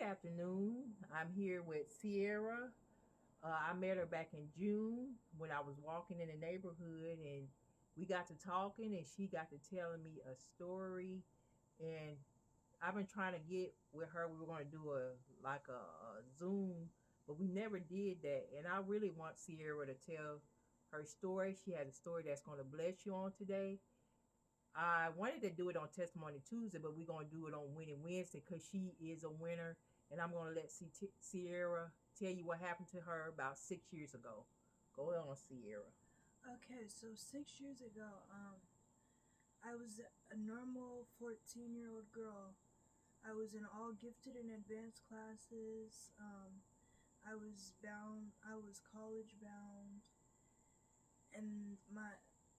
Good afternoon. I'm here with Ciara. I met her back in June when I was walking in the neighborhood, and we got to talking, and she got to telling me a story. And I've been trying to get with her. We were going to do a Zoom, but we never did that. And I really want Ciara to tell her story. She has a story that's going to bless you on today. I wanted to do it on Testimony Tuesday, but we're going to do it on Winning Wednesday because she is a winner. And I'm going to let Sierra tell you what happened to her about 6 years ago. Go on, Sierra. Okay, so 6 years ago, I was a normal 14-year-old girl. I was in all gifted and advanced classes. I was college bound, and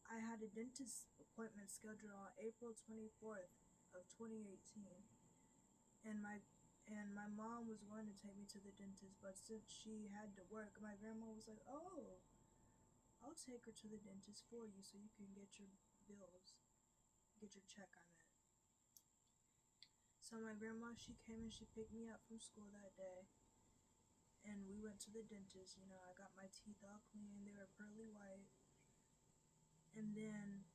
I had a dentist appointment scheduled on April 24th of 2018, and my mom was going to take me to the dentist, but since she had to work, my grandma was like, "Oh, I'll take her to the dentist for you so you can get your bills, get your check on it." So my grandma, she came and she picked me up from school that day, and we went to the dentist. I got my teeth all clean; they were pearly white. And then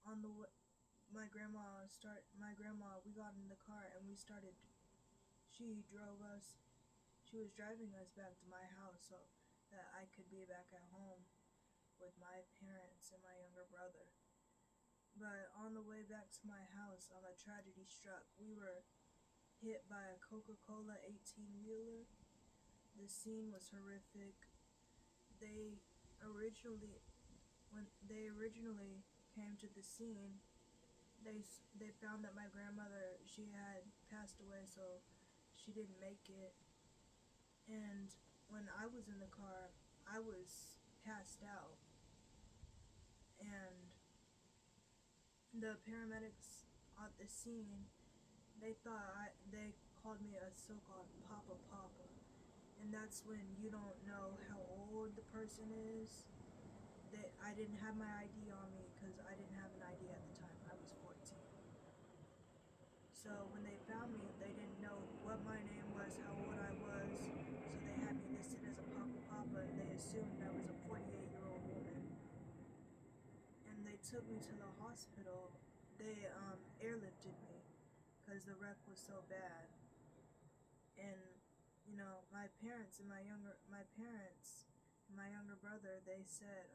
on the my grandma, we got in the car and we started. She drove us. She was driving us back to my house so that I could be back at home with my parents and my younger brother. But on the way back to my house, a tragedy struck. We were hit by a Coca-Cola 18-wheeler. The scene was horrific. They originally, when they originally came to the scene, they found that my grandmother, she had passed away, so she didn't make it. And when I was in the car, I was passed out, and the paramedics at the scene, they called me a so-called Papa Papa, and that's when you don't know how old the person is. I didn't have my ID on me because I didn't have an ID at the time. I was 14. So when they found me, they didn't know what my name was, how old I was. So they had me listed as a Papa Papa, and they assumed I was a 48-year-old woman. And they took me to the hospital. They airlifted me because the wreck was so bad. And my younger brother, they said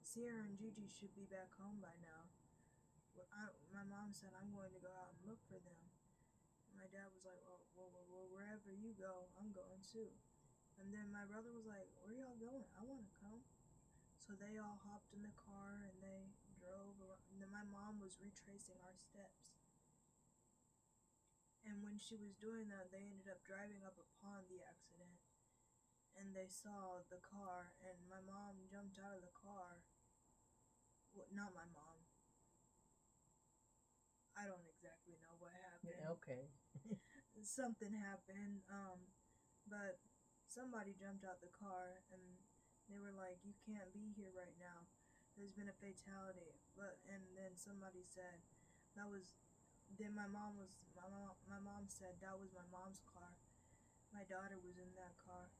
Ciara and Gigi should be back home by now. My mom said, "I'm going to go out and look for them." My dad was like, well, wherever you go, I'm going too. And then my brother was like, "Where y'all going? I want to come." So they all hopped in the car and they drove around. And then my mom was retracing our steps. And when she was doing that, they ended up driving up upon the accident. And they saw the car, and my mom jumped out of the car. Well, not my mom. I don't exactly know what happened. Okay. Something happened, but somebody jumped out the car, and they were like, "You can't be here right now. There's been a fatality." And then somebody said that was. Then my mom said that was my mom's car. My daughter was in that car.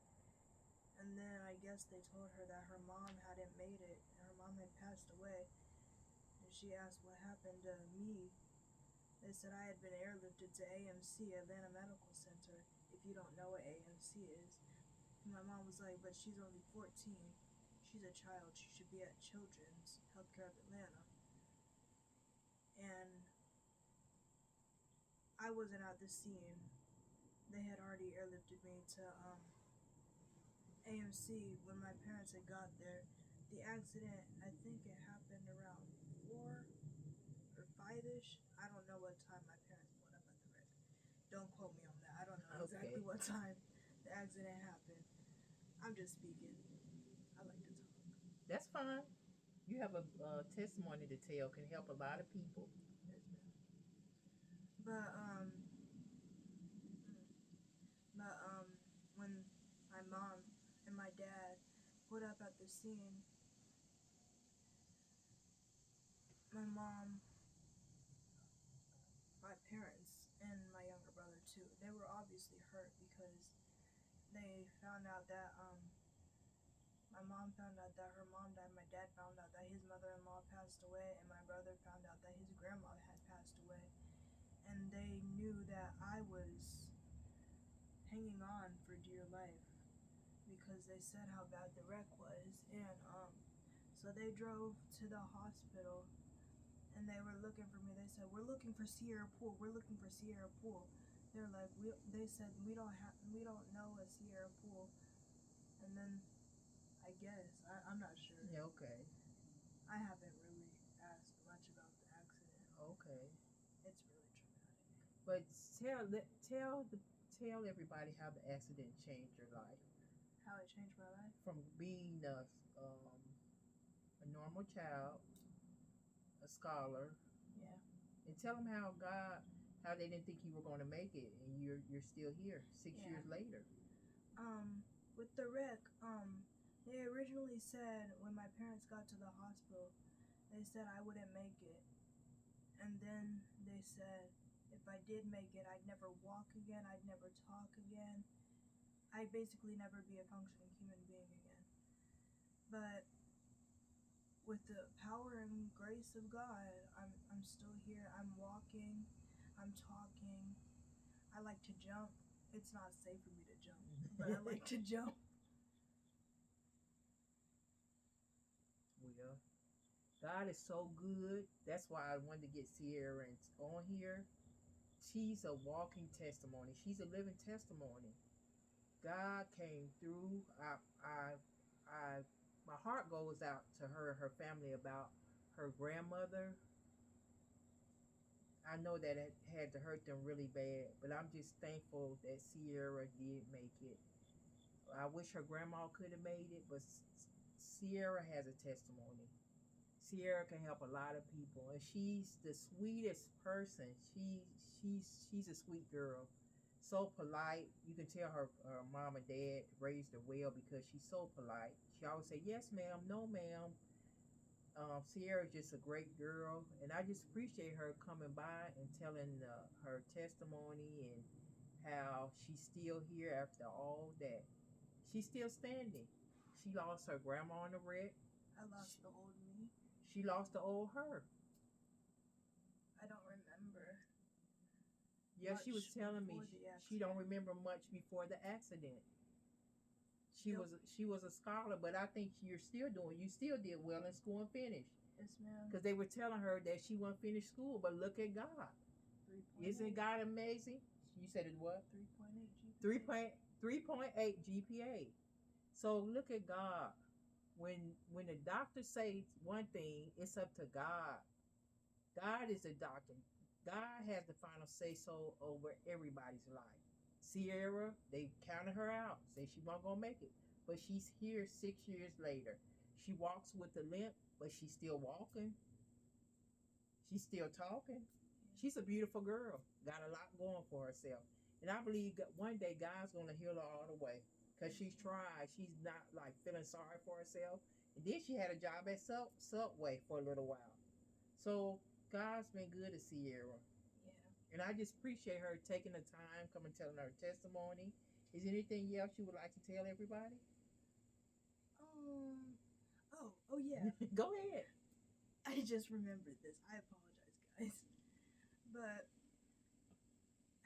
And then I guess they told her that her mom hadn't made it, and her mom had passed away. And she asked what happened to me. They said I had been airlifted to AMC, Atlanta Medical Center, if you don't know what AMC is. And my mom was like, "But she's only 14. She's a child. She should be at Children's Healthcare of Atlanta." And I wasn't at the scene. They had already airlifted me to AMC when my parents had got there. The accident, I think it happened around 4 or 5-ish. I don't know what time my parents pulled up at the wreck. Don't quote me on that. I don't know exactly what time the accident happened. I'm just speaking. I like to talk. That's fine. You have a testimony to tell, can help a lot of people. Yes, ma'am. But when my mom and my dad pulled up at the scene, my mom, my parents, and my younger brother too, obviously hurt because they found out that my mom found out that her mom died, my dad found out that his mother-in-law passed away, and my brother found out that his grandma had passed away. And they knew that I was hanging on for dear life because they said how bad the wreck was. And so they drove to the hospital and they were looking for me. They said, "We're looking for Ciara Poole. We're looking for Ciara Poole." They're like, they said we don't know a Ciara Poole. And then I guess I'm not sure. Yeah, okay. I haven't really asked much about the accident. Okay. It's really traumatic. But tell everybody how the accident changed your life. How it changed my life? From being a normal child, a scholar. Yeah. And tell them how they didn't think you were going to make it, and you're still here 6 years later. With the wreck, they originally said when my parents got to the hospital, they said I wouldn't make it. And then they said if I did make it, I'd never walk again, I'd never talk again. I'd basically never be a functioning human being again. But with the power and grace of God, I'm still here. I'm walking, I'm talking. I like to jump. It's not safe for me to jump, but I like to jump. Well, God is so good. That's why I wanted to get Ciara on here. She's a walking testimony. She's a living testimony. God came through. My heart goes out to her and her family about her grandmother. I know that it had to hurt them really bad, but I'm just thankful that Ciara did make it. I wish her grandma could have made it, but Ciara has a testimony. Ciara can help a lot of people, and she's the sweetest person. She's a sweet girl, so polite. You can tell her mom and dad raised her well because she's so polite. She always say, "Yes, ma'am," "No, ma'am." Ciara's just a great girl, and I just appreciate her coming by and telling her testimony and how she's still here after all that. She's still standing. She lost her grandma in the wreck. I lost the old me. She lost the old her. I don't remember. Yeah, she was telling me she don't remember much before the accident. She was a scholar, but I think you still did well in school and finished. Yes, ma'am. Because they were telling her that she wouldn't finish school, but look at God. 3.8. Isn't God amazing? You said it what? 3.8 GPA. 3.8 GPA. So look at God. When the doctor says one thing, it's up to God. God is the doctor. God has the final say so over everybody's life. Ciara, they counted her out, say she wasn't gonna make it, but she's here 6 years later. She walks with a limp, but she's still walking. She's still talking. She's a beautiful girl. Got a lot going for herself, and I believe that one day God's gonna heal her all the way because she's tried. She's not like feeling sorry for herself, and then she had a job at Subway for a little while. So God's been good to Ciara. And I just appreciate her taking the time, coming telling her testimony. Is there anything else you would like to tell everybody? Oh yeah. Go ahead. I just remembered this. I apologize, guys. But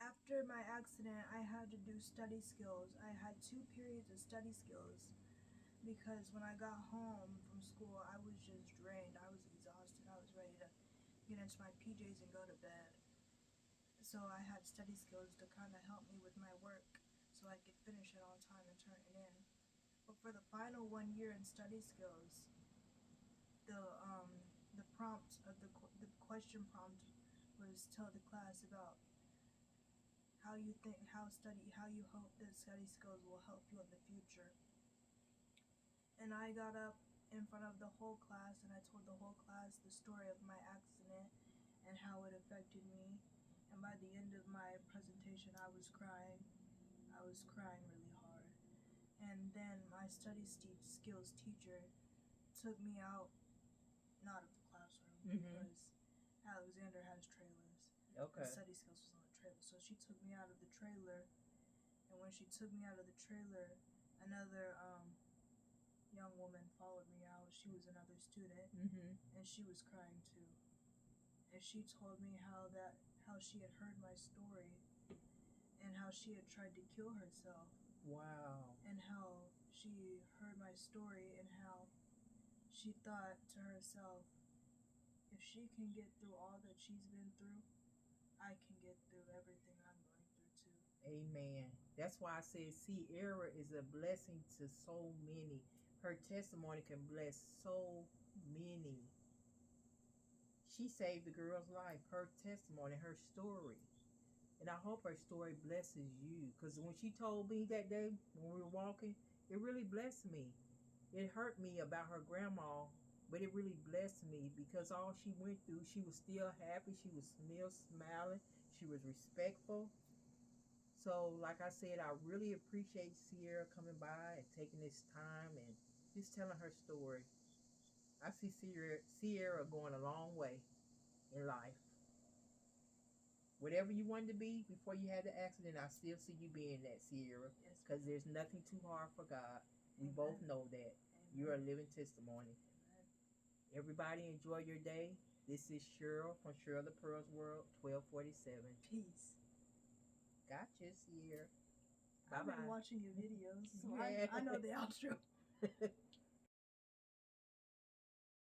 after my accident, I had to do study skills. I had 2 periods of study skills because when I got home from school, I was just drained. I was exhausted. I was ready to get into my PJs and go to bed. So I had study skills to kind of help me with my work so I could finish it on time and turn it in. But for the final 1 year in study skills, the prompt of the question prompt was tell the class about how you hope that study skills will help you in the future. And I got up in front of the whole class and I told the whole class the story of my accident and how it affected me. And by the end of my presentation, I was crying. I was crying really hard. And then my study skills teacher took me out, not of the classroom, because Alexander has trailers. Okay. And study skills was on the trailer. So she took me out of the trailer And when she took me out of the trailer, another young woman followed me out. She was another student, and she was crying too. And she told me how she had heard my story, and how she had tried to kill herself. Wow. And how she heard my story, and how she thought to herself, if she can get through all that she's been through, I can get through everything I'm going through too. Amen. That's why I said Ciara is a blessing to so many. Her testimony can bless so many. She saved the girl's life. Her testimony, her story. And I hope her story blesses you. Because when she told me that day when we were walking, it really blessed me. It hurt me about her grandma, but it really blessed me because all she went through, she was still happy. She was still smiling. She was respectful. So, like I said, I really appreciate Ciara coming by and taking this time and just telling her story. I see Ciara going a long way in life. Whatever you wanted to be before you had the accident, I still see you being that, Ciara. Yes, because there's nothing too hard for God. We Amen. both know that. Amen. You're a living testimony. Amen. Everybody enjoy your day. This is Cheryl from Cheryl the Pearls World, 1247. Peace. Gotcha, Ciara. I've Bye-bye. been watching your videos, so Yeah. I know the outro.